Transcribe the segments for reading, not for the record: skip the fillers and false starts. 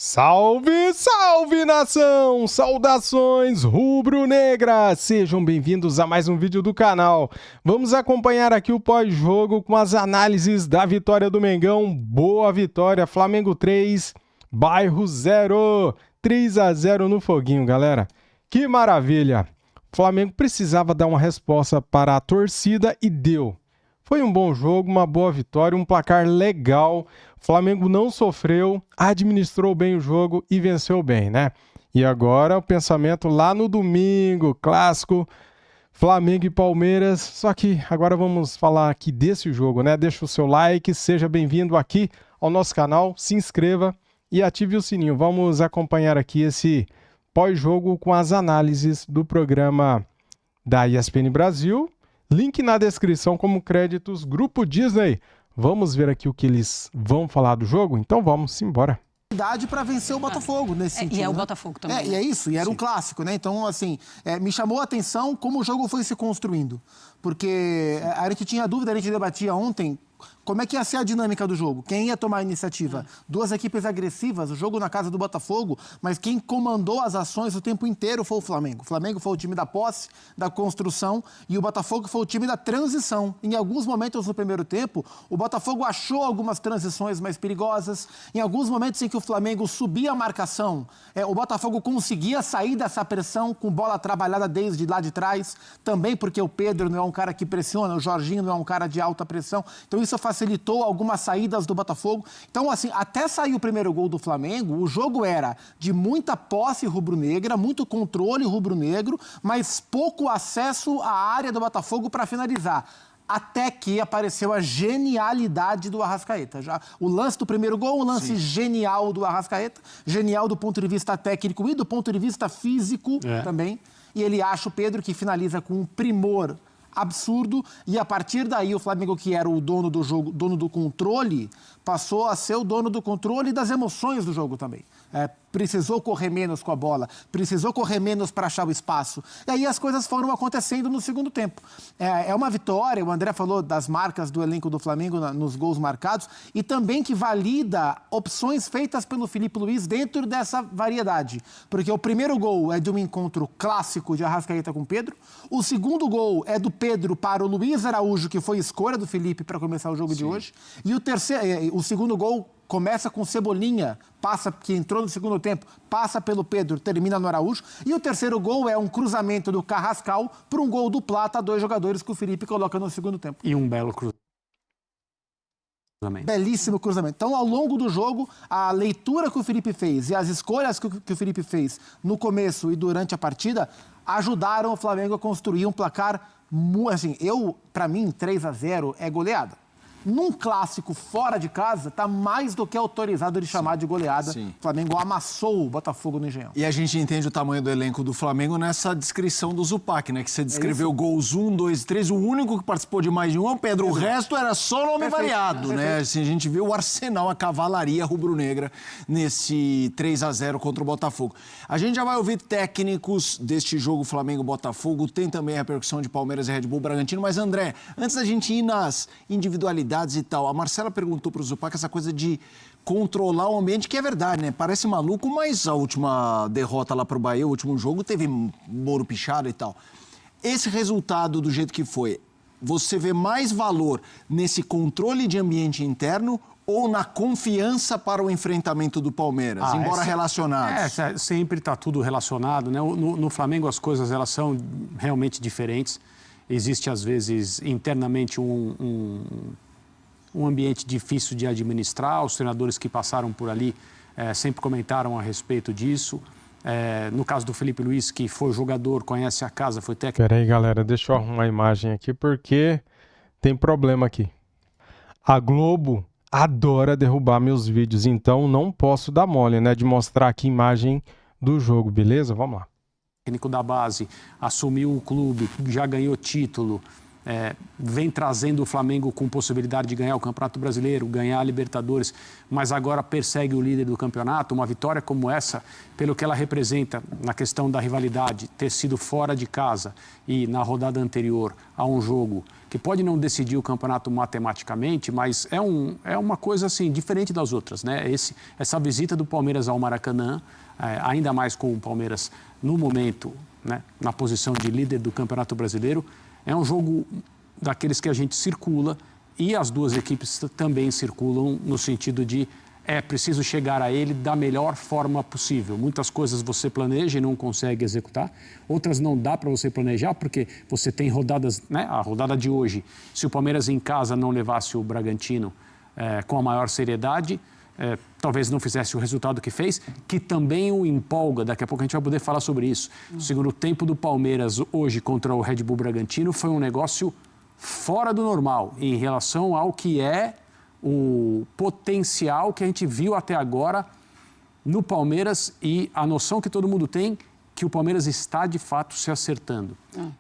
Salve, salve nação! Saudações rubro-negras! Sejam bem-vindos a mais um vídeo do canal. Vamos acompanhar aqui o pós-jogo com as análises da vitória do Mengão. Boa vitória, Flamengo 3, Bairro 0, 3-0 no foguinho, galera. Que maravilha! O Flamengo precisava dar uma resposta para a torcida e deu. Foi um bom jogo, uma boa vitória, um placar legal. O Flamengo não sofreu, administrou bem o jogo e venceu bem, né? E agora o pensamento lá no domingo, clássico, Flamengo e Palmeiras. Só que agora vamos falar aqui desse jogo, né? Deixa o seu like, seja bem-vindo aqui ao nosso canal, se inscreva e ative o sininho. Vamos acompanhar aqui esse pós-jogo com as análises do programa da ESPN Brasil. Link na descrição como créditos, Grupo Disney. Vamos ver aqui o que eles vão falar do jogo? Então vamos embora. Para vencer o Botafogo nesse sentido. E é o né? Botafogo também. E é isso, e era um clássico, né? Então, assim, me chamou a atenção como o jogo foi se construindo. Porque a gente tinha dúvida, a gente debatia ontem como é que ia ser a dinâmica do jogo, quem ia tomar a iniciativa. Duas equipes agressivas, o jogo na casa do Botafogo, mas quem comandou as ações o tempo inteiro foi o Flamengo. O Flamengo foi o time da posse, da construção, e o Botafogo foi o time da transição. Em alguns momentos no primeiro tempo, o Botafogo achou algumas transições mais perigosas. Em alguns momentos em que o Flamengo subia a marcação, o Botafogo conseguia sair dessa pressão com bola trabalhada desde lá de trás, também porque o Pedro não é um cara que pressiona, o Jorginho não é um cara de alta pressão. Então isso facilitou algumas saídas do Botafogo. Então, assim, até sair o primeiro gol do Flamengo, o jogo era de muita posse rubro-negra, muito controle rubro-negro, mas pouco acesso à área do Botafogo para finalizar. Até que apareceu a genialidade do Arrascaeta. Já o lance do primeiro gol, um lance genial do Arrascaeta, genial do ponto de vista técnico e do ponto de vista físico também. E ele acha o Pedro, que finaliza com um primor absurdo, e a partir daí o Flamengo, que era o dono do jogo, dono do controle, passou a ser o dono do controle das emoções do jogo também. Precisou correr menos com a bola, precisou correr menos para achar o espaço. E aí as coisas foram acontecendo no segundo tempo. É uma vitória, o André falou das marcas do elenco do Flamengo nos gols marcados, e também que valida opções feitas pelo Filipe Luís dentro dessa variedade. Porque o primeiro gol é de um encontro clássico de Arrascaeta com Pedro, o segundo gol é do Pedro para o Luiz Araújo, que foi escolha do Felipe para começar o jogo de hoje, e o segundo gol começa com Cebolinha, que entrou no segundo tempo, passa pelo Pedro, termina no Araújo. E o terceiro gol é um cruzamento do Carrascal para um gol do Plata, dois jogadores que o Felipe coloca no segundo tempo. E um belo cruzamento. Belíssimo cruzamento. Então, ao longo do jogo, a leitura que o Felipe fez e as escolhas que o Felipe fez no começo e durante a partida ajudaram o Flamengo a construir um placar, assim, para mim, 3-0 é goleada. Num clássico fora de casa, está mais do que autorizado de chamar de goleada. O Flamengo amassou o Botafogo no Engenhão. E a gente entende o tamanho do elenco do Flamengo nessa descrição do Zupac, né? Que você descreveu gols 1, 2, 3. O único que participou de mais de um é o Pedro. O resto era só nome variado, né? Assim, a gente viu o arsenal, a cavalaria rubro-negra nesse 3-0 contra o Botafogo. A gente já vai ouvir técnicos deste jogo Flamengo-Botafogo. Tem também a repercussão de Palmeiras e Red Bull Bragantino. Mas, André, antes da gente ir nas individualidades e tal. A Marcela perguntou para o Zupac essa coisa de controlar o ambiente, que é verdade, né? Parece maluco, mas a última derrota lá para o Bahia, o último jogo, teve Moro pichado e tal. Esse resultado do jeito que foi, você vê mais valor nesse controle de ambiente interno ou na confiança para o enfrentamento do Palmeiras, embora relacionados? Sempre está tudo relacionado, né? No Flamengo as coisas elas são realmente diferentes. Existe, às vezes, internamente um ambiente difícil de administrar. Os treinadores que passaram por ali sempre comentaram a respeito disso. No caso do Filipe Luís, que foi jogador, conhece a casa, foi técnico. Pera aí, galera, deixa eu arrumar a imagem aqui porque tem problema aqui. A Globo adora derrubar meus vídeos, então não posso dar mole, né, de mostrar aqui a imagem do jogo, beleza? Vamos lá. Técnico da base, assumiu o clube, já ganhou título. vem trazendo o Flamengo com possibilidade de ganhar o Campeonato Brasileiro, ganhar a Libertadores, mas agora persegue o líder do campeonato. Uma vitória como essa, pelo que ela representa na questão da rivalidade, ter sido fora de casa e na rodada anterior a um jogo que pode não decidir o campeonato matematicamente, mas é uma coisa assim diferente das outras, né? Essa visita do Palmeiras ao Maracanã, ainda mais com o Palmeiras no momento, né, na posição de líder do Campeonato Brasileiro, é um jogo daqueles que a gente circula e as duas equipes também circulam no sentido de preciso chegar a ele da melhor forma possível. Muitas coisas você planeja e não consegue executar, outras não dá para você planejar porque você tem rodadas, né? A rodada de hoje, se o Palmeiras em casa não levasse o Bragantino com a maior seriedade, talvez não fizesse o resultado que fez, que também o empolga. Daqui a pouco a gente vai poder falar sobre isso. O segundo tempo do Palmeiras hoje contra o Red Bull Bragantino foi um negócio fora do normal em relação ao que é o potencial que a gente viu até agora no Palmeiras e a noção que todo mundo tem que o Palmeiras está de fato se acertando.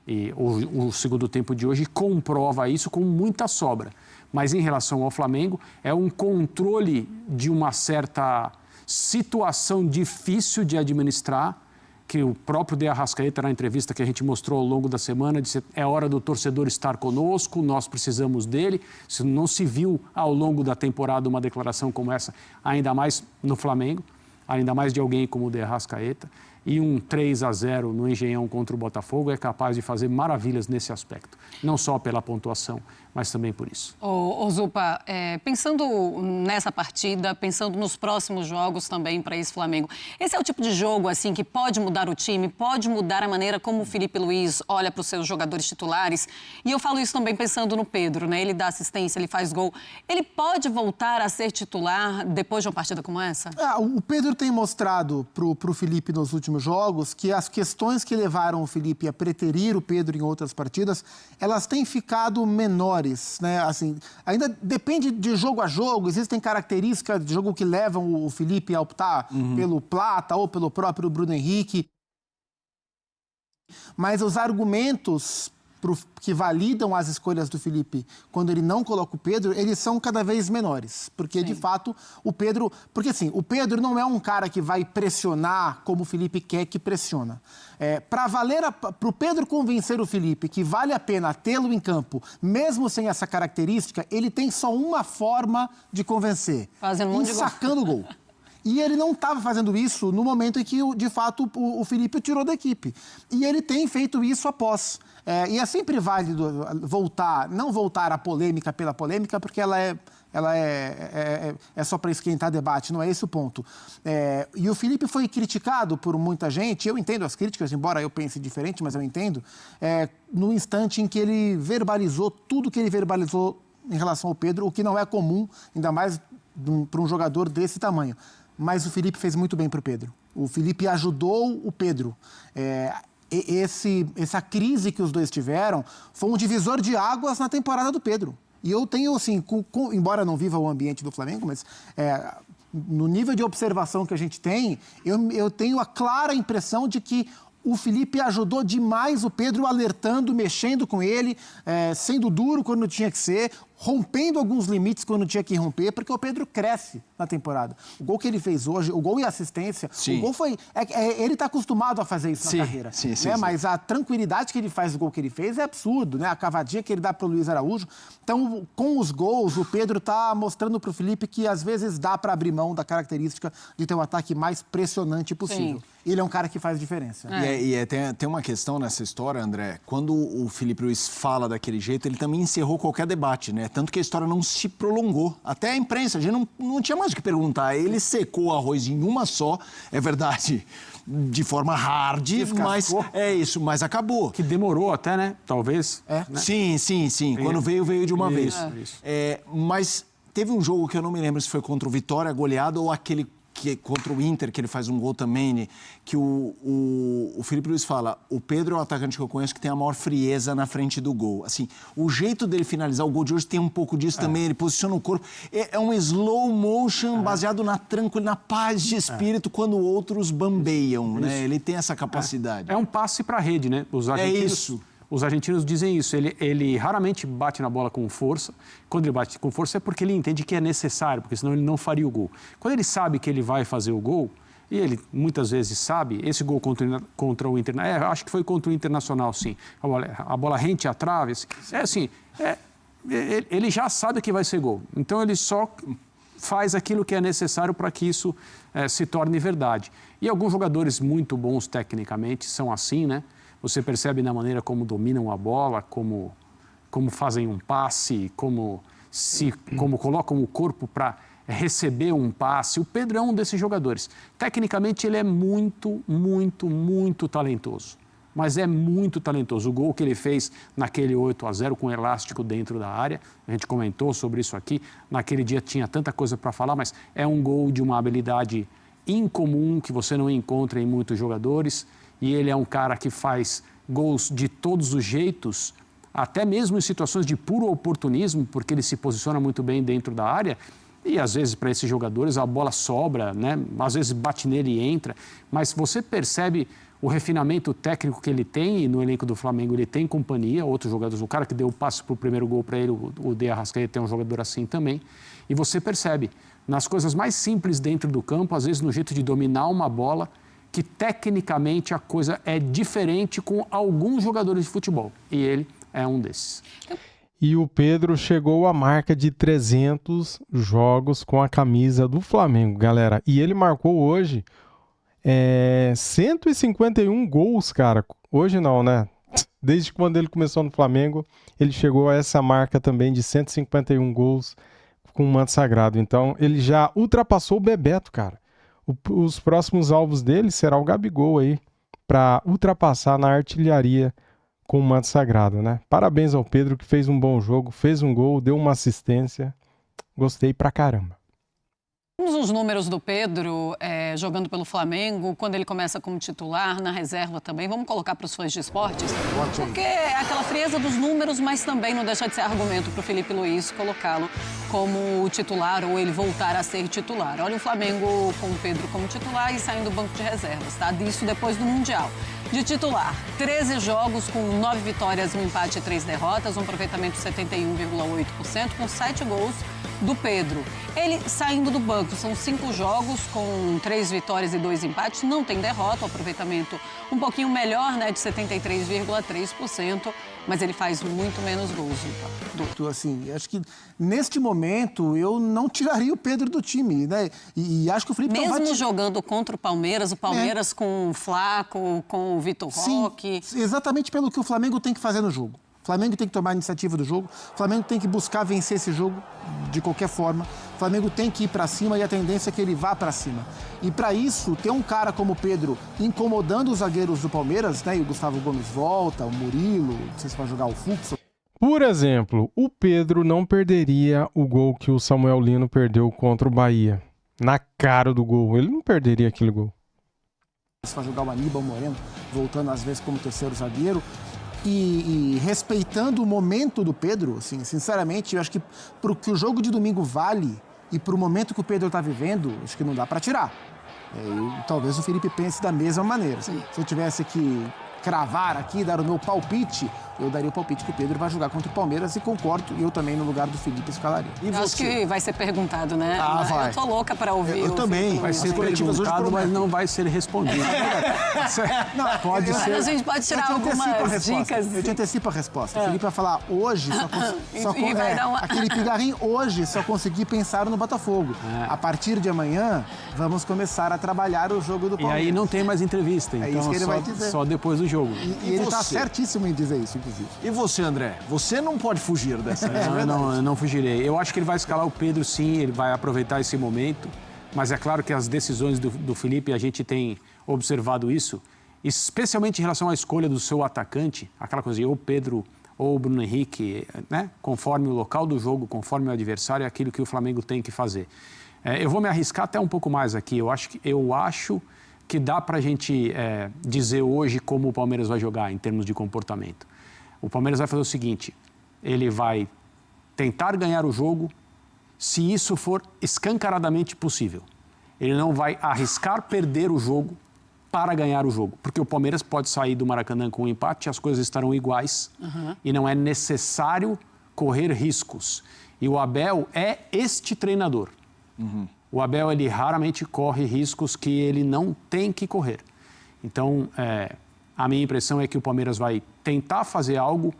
E o segundo tempo de hoje comprova isso com muita sobra. Mas em relação ao Flamengo, é um controle de uma certa situação difícil de administrar, que o próprio De Arrascaeta, na entrevista que a gente mostrou ao longo da semana, disse: é hora do torcedor estar conosco, nós precisamos dele. Se não se viu ao longo da temporada uma declaração como essa, ainda mais no Flamengo, ainda mais de alguém como o De Arrascaeta. E um 3-0 no Engenhão contra o Botafogo é capaz de fazer maravilhas nesse aspecto. Não só pela pontuação, mas também por isso. Ô Zupa, pensando nessa partida, pensando nos próximos jogos também para esse Flamengo, esse é o tipo de jogo assim que pode mudar o time, pode mudar a maneira como o Felipe Luiz olha para os seus jogadores titulares. E eu falo isso também pensando no Pedro, né? Ele dá assistência, ele faz gol. Ele pode voltar a ser titular depois de uma partida como essa? O Pedro tem mostrado pro Felipe nos últimos jogos que as questões que levaram o Felipe a preterir o Pedro em outras partidas, elas têm ficado menores, né? Assim, ainda depende de jogo a jogo, existem características de jogo que levam o Felipe a optar pelo Plata ou pelo próprio Bruno Henrique. Mas os argumentos que validam as escolhas do Felipe quando ele não coloca o Pedro, eles são cada vez menores. Porque, Sim. de fato, o Pedro... Porque, assim, o Pedro não é um cara que vai pressionar como o Felipe quer que pressiona. Para o Pedro convencer o Felipe que vale a pena tê-lo em campo, mesmo sem essa característica, ele tem só uma forma de convencer. Fazendo um monte de gol. Sacando o gol. E ele não estava fazendo isso no momento em que, de fato, o Felipe o tirou da equipe. E ele tem feito isso após. E é sempre válido não voltar à polêmica pela polêmica, porque ela é só para esquentar debate, não é esse o ponto. E o Felipe foi criticado por muita gente, eu entendo as críticas, embora eu pense diferente, mas eu entendo, no instante em que ele verbalizou tudo que ele verbalizou em relação ao Pedro, o que não é comum, ainda mais para um jogador desse tamanho. Mas o Felipe fez muito bem para o Pedro. O Felipe ajudou o Pedro. Essa crise que os dois tiveram foi um divisor de águas na temporada do Pedro. E eu tenho, assim, embora não viva o ambiente do Flamengo, mas no nível de observação que a gente tem, eu tenho a clara impressão de que o Felipe ajudou demais o Pedro, alertando, mexendo com ele, sendo duro quando tinha que ser, rompendo alguns limites quando tinha que romper, porque o Pedro cresce na temporada. O gol que ele fez hoje, o gol e a assistência, Sim. o gol foi... ele está acostumado a fazer isso na carreira. Sim, né? Mas a tranquilidade que ele faz do gol que ele fez é absurdo, né? A cavadinha que ele dá para o Luiz Araújo. Então, com os gols, o Pedro está mostrando para o Felipe que às vezes dá para abrir mão da característica de ter um ataque mais pressionante possível. Sim. Ele é um cara que faz diferença. Tem uma questão nessa história, André. Quando o Felipe Luiz fala daquele jeito, ele também encerrou qualquer debate, né? Tanto que a história não se prolongou. Até a imprensa, a gente não tinha mais o que perguntar. Ele secou o arroz em uma só, é verdade, de forma hard, mas é isso, mas acabou. Que demorou até, né? Talvez. Né? Sim. Quando veio de uma vez. Isso. Mas teve um jogo que eu não me lembro se foi contra o Vitória, goleado, ou aquele contra o Inter, que ele faz um gol também, que o Felipe Luiz fala: o Pedro é o atacante que eu conheço que tem a maior frieza na frente do gol. Assim, o jeito dele finalizar o gol de hoje tem um pouco disso também, ele posiciona o corpo. É um slow motion baseado na tranquilidade, na paz de espírito, quando outros bambeiam, né? Ele tem essa capacidade. É um passe para a rede, né? Os argentinos, Os argentinos dizem isso, ele raramente bate na bola com força. Quando ele bate com força é porque ele entende que é necessário, porque senão ele não faria o gol. Quando ele sabe que ele vai fazer o gol, e ele muitas vezes sabe, esse gol contra o Internacional, acho que foi contra o Internacional, sim. A bola rente à trave, ele já sabe que vai ser gol. Então ele só faz aquilo que é necessário para que isso se torne verdade. E alguns jogadores muito bons tecnicamente são assim, né? Você percebe na maneira como dominam a bola, como fazem um passe, como colocam o corpo para receber um passe. O Pedro é um desses jogadores. Tecnicamente, ele é muito, muito, muito talentoso. Mas é muito talentoso. O gol que ele fez naquele 8-0 com o elástico dentro da área, a gente comentou sobre isso aqui. Naquele dia tinha tanta coisa para falar, mas é um gol de uma habilidade incomum que você não encontra em muitos jogadores. E ele é um cara que faz gols de todos os jeitos, até mesmo em situações de puro oportunismo, porque ele se posiciona muito bem dentro da área. E às vezes para esses jogadores a bola sobra, né? Às vezes bate nele e entra. Mas você percebe o refinamento técnico que ele tem, e no elenco do Flamengo ele tem companhia, outros jogadores. O cara que deu o passe para o primeiro gol para ele, o De Arrascaeta, é um jogador assim também. E você percebe nas coisas mais simples dentro do campo, às vezes no jeito de dominar uma bola, que tecnicamente a coisa é diferente com alguns jogadores de futebol. E ele é um desses. E o Pedro chegou à marca de 300 jogos com a camisa do Flamengo, galera. E ele marcou hoje 151 gols, cara. Hoje não, né? Desde quando ele começou no Flamengo, ele chegou a essa marca também de 151 gols com o manto sagrado. Então, ele já ultrapassou o Bebeto, cara. Os próximos alvos dele será o Gabigol aí, para ultrapassar na artilharia com o manto sagrado, né? Parabéns ao Pedro, que fez um bom jogo, fez um gol, deu uma assistência. Gostei pra caramba. Temos os números do Pedro jogando pelo Flamengo, quando ele começa como titular, na reserva também. Vamos colocar para os fãs de esportes? Porque é aquela frieza dos números, mas também não deixa de ser argumento para o Felipe Luiz colocá-lo como titular ou ele voltar a ser titular. Olha o Flamengo com o Pedro como titular e saindo do banco de reservas, tá? Disso depois do Mundial. De titular, 13 jogos com 9 vitórias, um empate e 3 derrotas, um aproveitamento de 71,8%, com 7 gols do Pedro. Ele saindo do banco, são 5 jogos com 3 vitórias e 2 empates, não tem derrota, o aproveitamento um pouquinho melhor, né, de 73,3%, mas ele faz muito menos gols. Assim, acho que neste momento eu não tiraria o Pedro do time, né? E acho que o Felipe mesmo jogando contra o Palmeiras com o Flaco, com o Vitor Roque. Exatamente pelo que o Flamengo tem que fazer no jogo. O Flamengo tem que tomar a iniciativa do jogo, o Flamengo tem que buscar vencer esse jogo de qualquer forma, o Flamengo tem que ir para cima e a tendência é que ele vá para cima. E para isso, ter um cara como o Pedro incomodando os zagueiros do Palmeiras, né? E o Gustavo Gomes volta, o Murilo, não sei se vai jogar o Fux. Por exemplo, o Pedro não perderia o gol que o Samuel Lino perdeu contra o Bahia. Na cara do gol, ele não perderia aquele gol. Se vai jogar o Aníbal Moreno, voltando às vezes como terceiro zagueiro. E respeitando o momento do Pedro, assim, sinceramente, eu acho que para o que o jogo de domingo vale e para o momento que o Pedro está vivendo, acho que não dá para tirar. Talvez o Felipe pense da mesma maneira. Se eu tivesse que cravar aqui, dar o meu palpite, eu daria o palpite que o Pedro vai jogar contra o Palmeiras e concordo, eu também no lugar do Felipe escalaria. E acho que vai ser perguntado, né? Vai. Eu tô louca para ouvir. Eu também. Vai ser perguntado, mas não vai ser respondido. Não, pode ser. A gente pode tirar algumas dicas. Eu te antecipo a resposta. O Felipe vai falar hoje, e vai dar uma... aquele pigarrinho hoje só consegui pensar no Botafogo. A partir de amanhã, vamos começar a trabalhar o jogo do Palmeiras. E aí não tem mais entrevista, então isso que ele vai dizer. Só depois do jogo. E ele está certíssimo em dizer isso, inclusive. E você, André? Você não pode fugir dessa. Eu não fugirei. Eu acho que ele vai escalar o Pedro, sim, ele vai aproveitar esse momento, mas é claro que as decisões do Felipe, a gente tem observado isso, especialmente em relação à escolha do seu atacante, aquela coisa de ou Pedro ou Bruno Henrique, né? Conforme o local do jogo, conforme o adversário, é aquilo que o Flamengo tem que fazer. Eu vou me arriscar até um pouco mais aqui. Eu acho que dá para a gente dizer hoje como o Palmeiras vai jogar em termos de comportamento. O Palmeiras vai fazer o seguinte, ele vai tentar ganhar o jogo se isso for escancaradamente possível. Ele não vai arriscar perder o jogo para ganhar o jogo. Porque o Palmeiras pode sair do Maracanã com um empate, as coisas estarão iguais e não é necessário correr riscos. E o Abel é este treinador. O Abel, ele raramente corre riscos que ele não tem que correr. Então, a minha impressão é que o Palmeiras vai tentar fazer algo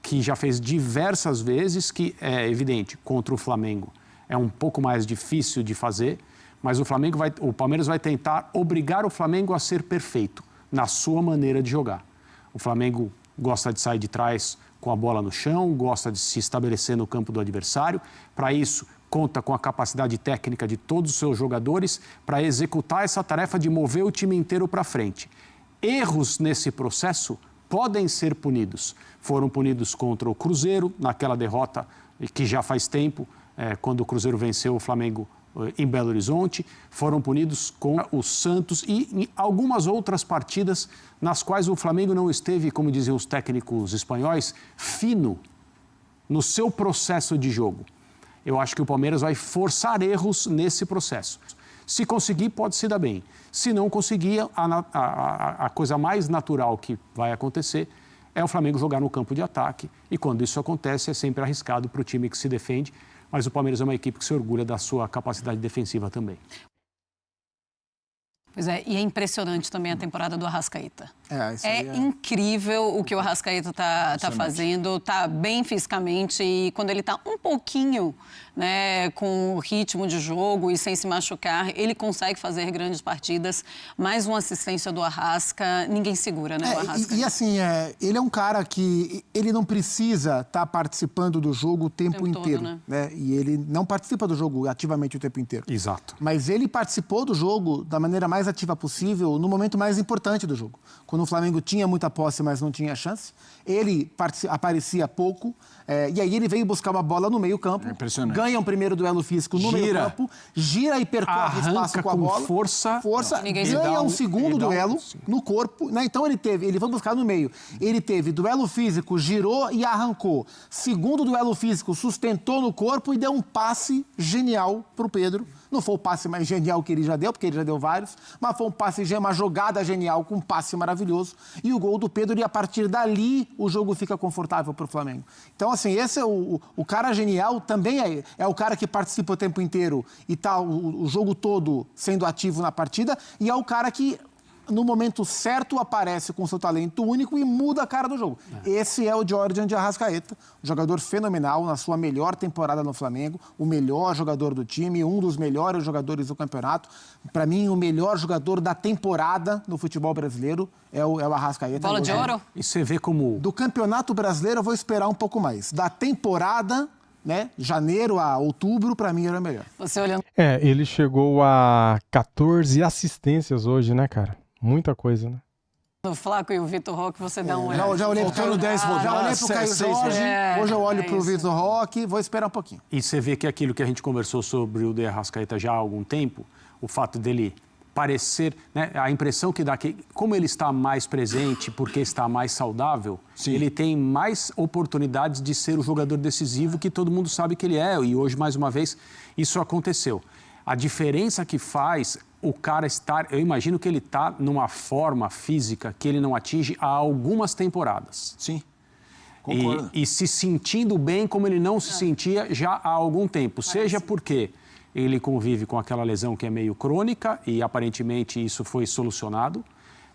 que já fez diversas vezes, que é evidente, contra o Flamengo. É um pouco mais difícil de fazer, mas o Palmeiras vai tentar obrigar o Flamengo a ser perfeito na sua maneira de jogar. O Flamengo gosta de sair de trás com a bola no chão, gosta de se estabelecer no campo do adversário. Para isso, conta com a capacidade técnica de todos os seus jogadores para executar essa tarefa de mover o time inteiro para frente. Erros nesse processo podem ser punidos. Foram punidos contra o Cruzeiro, naquela derrota que já faz tempo, quando o Cruzeiro venceu o Flamengo em Belo Horizonte, foram punidos com o Santos e em algumas outras partidas nas quais o Flamengo não esteve, como diziam os técnicos espanhóis, fino no seu processo de jogo. Eu acho que o Palmeiras vai forçar erros nesse processo. Se conseguir, pode se dar bem. Se não conseguir, a coisa mais natural que vai acontecer é o Flamengo jogar no campo de ataque. E quando isso acontece, é sempre arriscado para o time que se defende. Mas o Palmeiras é uma equipe que se orgulha da sua capacidade defensiva também. Pois é, e é impressionante também a temporada do Arrascaeta. É incrível o que o Arrascaeta tá fazendo, tá bem fisicamente e quando ele tá um pouquinho, né, com o ritmo de jogo e sem se machucar, ele consegue fazer grandes partidas. Mais uma assistência do Arrasca, ninguém segura, né, o Arrasca. E assim, ele é um cara que ele não precisa estar participando do jogo o tempo inteiro, todo, né? E ele não participa do jogo ativamente o tempo inteiro. Exato. Mas ele participou do jogo da maneira mais ativa possível no momento mais importante do jogo. Quando o Flamengo tinha muita posse, mas não tinha chance, ele aparecia pouco, e aí ele veio buscar uma bola no meio-campo, ganha um primeiro duelo físico no meio-campo, gira e percorre espaço com a bola, força, ganha um segundo duelo no corpo, né? Então ele foi buscar no meio. Ele teve duelo físico, girou e arrancou. Segundo duelo físico, sustentou no corpo e deu um passe genial para o Pedro. Não foi o passe mais genial que ele já deu, porque ele já deu vários, mas foi uma jogada genial com um passe maravilhoso. E o gol do Pedro, e a partir dali o jogo fica confortável para o Flamengo. Então, assim, esse é o cara genial, também é o cara que participa o tempo inteiro e tá o jogo todo sendo ativo na partida, e é o cara que, no momento certo, aparece com seu talento único e muda a cara do jogo. Esse é o Jordan de Arrascaeta, um jogador fenomenal, na sua melhor temporada no Flamengo, o melhor jogador do time, um dos melhores jogadores do campeonato. Para mim, o melhor jogador da temporada no futebol brasileiro é o Arrascaeta. Bola de ouro? E você vê como... Do Campeonato Brasileiro eu vou esperar um pouco mais. Da temporada, né, janeiro a outubro, para mim era melhor. Você olhando... Ele chegou a 14 assistências hoje, né, cara? Muita coisa, né? O Flaco e o Vitor Roque, você dá um olhar. Já olhei pro Caio, já olhei pro Caio Jorge, hoje eu olho pro Vitor Roque, vou esperar um pouquinho. E você vê que aquilo que a gente conversou sobre o de Arrascaeta já há algum tempo, o fato dele parecer, né, a impressão que dá que, como ele está mais presente, porque está mais saudável, ele tem mais oportunidades de ser o jogador decisivo que todo mundo sabe que ele é. E hoje, mais uma vez, isso aconteceu. A diferença que faz o cara estar... Eu imagino que ele está numa forma física que ele não atinge há algumas temporadas. Sim, concordo. E se sentindo bem como ele não se sentia já há algum tempo. Seja porque ele convive com aquela lesão que é meio crônica e aparentemente isso foi solucionado.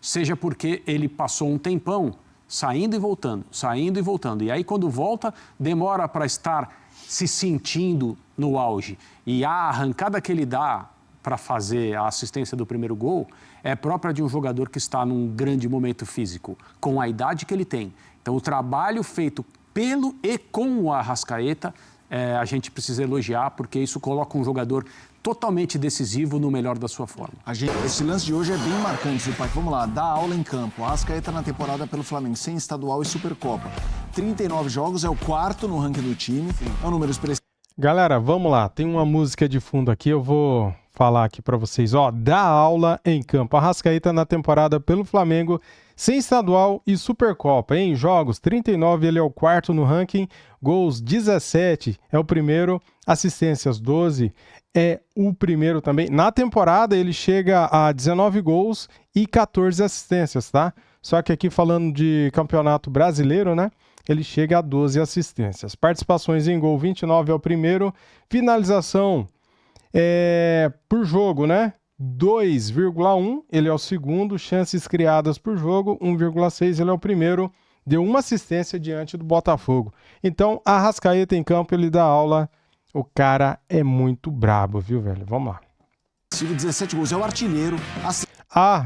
Seja porque ele passou um tempão saindo e voltando, saindo e voltando. E aí quando volta, demora para estar se sentindo no auge. E a arrancada que ele dá para fazer a assistência do primeiro gol é própria de um jogador que está num grande momento físico, com a idade que ele tem. Então, o trabalho feito pelo e com o Arrascaeta, a gente precisa elogiar, porque isso coloca um jogador totalmente decisivo no melhor da sua forma. Esse lance de hoje é bem marcante, Zupac. Vamos lá, dá aula em campo. Arrascaeta na temporada pelo Flamengo, sem estadual e Supercopa. 39 jogos, é o quarto no ranking do time, é um número expressivo. Galera, vamos lá. Tem uma música de fundo aqui, eu vou falar aqui para vocês. Ó, dá aula em campo. Arrascaeta na temporada pelo Flamengo, sem estadual e Supercopa. Em jogos, 39, ele é o quarto no ranking. Gols, 17, é o primeiro. Assistências, 12, é o primeiro também. Na temporada, ele chega a 19 gols e 14 assistências, tá? Só que aqui falando de campeonato brasileiro, né? Ele chega a 12 assistências. Participações em gol, 29 é o primeiro. Finalização por jogo, né? 2,1, ele é o segundo. Chances criadas por jogo, 1,6, ele é o primeiro. Deu uma assistência diante do Botafogo. Então, Arrascaeta em campo, ele dá aula. O cara é muito brabo, viu, velho? Vamos lá. 17 gols, é o artilheiro.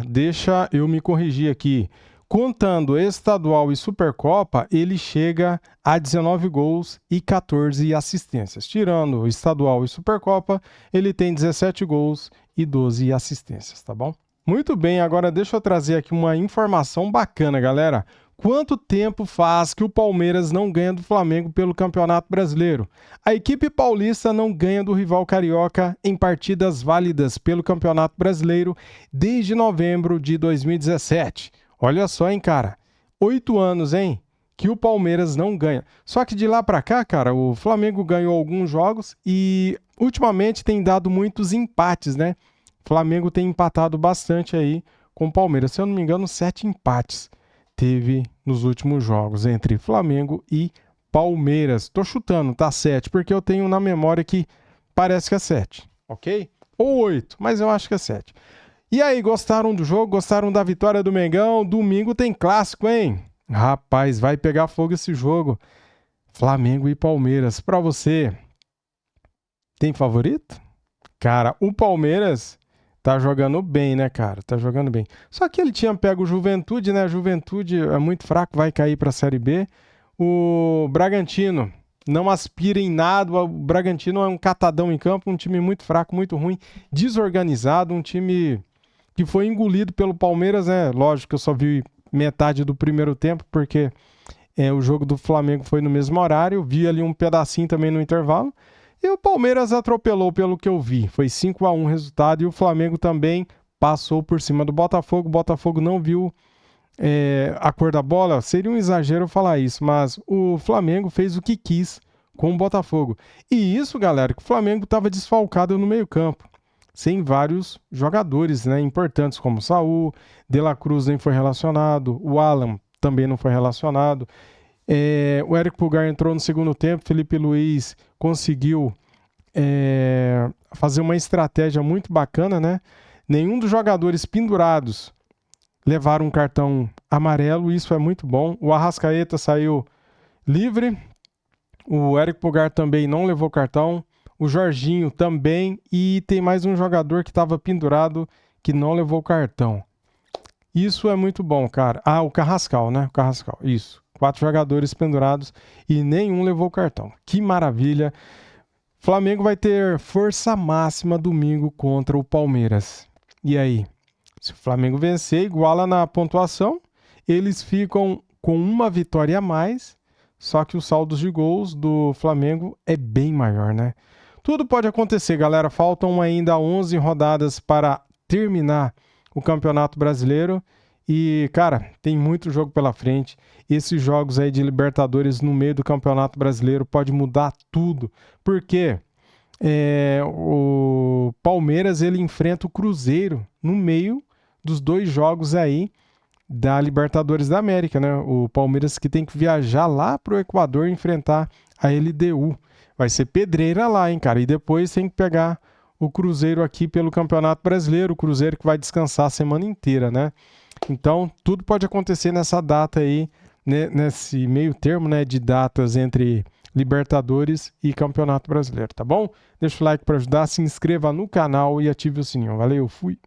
Deixa eu me corrigir aqui. Contando estadual e Supercopa, ele chega a 19 gols e 14 assistências. Tirando estadual e Supercopa, ele tem 17 gols e 12 assistências, tá bom? Muito bem, agora deixa eu trazer aqui uma informação bacana, galera. Quanto tempo faz que o Palmeiras não ganha do Flamengo pelo Campeonato Brasileiro? A equipe paulista não ganha do rival carioca em partidas válidas pelo Campeonato Brasileiro desde novembro de 2017. Olha só, hein, cara. 8 anos, hein, que o Palmeiras não ganha. Só que de lá pra cá, cara, o Flamengo ganhou alguns jogos e ultimamente tem dado muitos empates, né? O Flamengo tem empatado bastante aí com o Palmeiras. Se eu não me engano, 7 empates teve nos últimos jogos entre Flamengo e Palmeiras. Tô chutando, tá 7, porque eu tenho na memória que parece que é 7, ok? Ou 8, mas eu acho que é 7. E aí, gostaram do jogo? Gostaram da vitória do Mengão? Domingo tem clássico, hein? Rapaz, vai pegar fogo esse jogo. Flamengo e Palmeiras. Pra você, tem favorito? Cara, o Palmeiras tá jogando bem, né, cara? Tá jogando bem. Só que ele tinha pego o Juventude, né? Juventude é muito fraco, vai cair pra Série B. O Bragantino não aspira em nada. O Bragantino é um catadão em campo, um time muito fraco, muito ruim, desorganizado, um time que foi engolido pelo Palmeiras, né? Lógico que eu só vi metade do primeiro tempo, porque o jogo do Flamengo foi no mesmo horário. Vi ali um pedacinho também no intervalo. E o Palmeiras atropelou, pelo que eu vi. Foi 5-1 o resultado e o Flamengo também passou por cima do Botafogo. O Botafogo não viu a cor da bola. Seria um exagero falar isso, mas o Flamengo fez o que quis com o Botafogo. E isso, galera, que o Flamengo estava desfalcado no meio-campo, sem vários jogadores, né, importantes, como Saul, De La Cruz nem foi relacionado, o Alan também não foi relacionado. O Éric Pulgar entrou no segundo tempo, Felipe Luiz conseguiu fazer uma estratégia muito bacana, né? Nenhum dos jogadores pendurados levaram um cartão amarelo, isso é muito bom. O Arrascaeta saiu livre, o Éric Pulgar também não levou cartão, o Jorginho também, e tem mais um jogador que estava pendurado que não levou cartão. Isso é muito bom, cara. O Carrascal, né? O Carrascal, isso. 4 jogadores pendurados e nenhum levou cartão. Que maravilha. Flamengo vai ter força máxima domingo contra o Palmeiras. E aí? Se o Flamengo vencer, iguala na pontuação, eles ficam com uma vitória a mais, só que os saldos de gols do Flamengo é bem maior, né? Tudo pode acontecer, galera. Faltam ainda 11 rodadas para terminar o Campeonato Brasileiro. E, cara, tem muito jogo pela frente. Esses jogos aí de Libertadores no meio do Campeonato Brasileiro pode mudar tudo. Porque o Palmeiras, ele enfrenta o Cruzeiro no meio dos 2 jogos aí da Libertadores da América, né? O Palmeiras que tem que viajar lá pro Equador e enfrentar a LDU. Vai ser pedreira lá, hein, cara? E depois tem que pegar o Cruzeiro aqui pelo Campeonato Brasileiro. O Cruzeiro que vai descansar a semana inteira, né? Então, tudo pode acontecer nessa data aí, né? Nesse meio termo, né? De datas entre Libertadores e Campeonato Brasileiro, tá bom? Deixa o like para ajudar, se inscreva no canal e ative o sininho. Valeu, fui!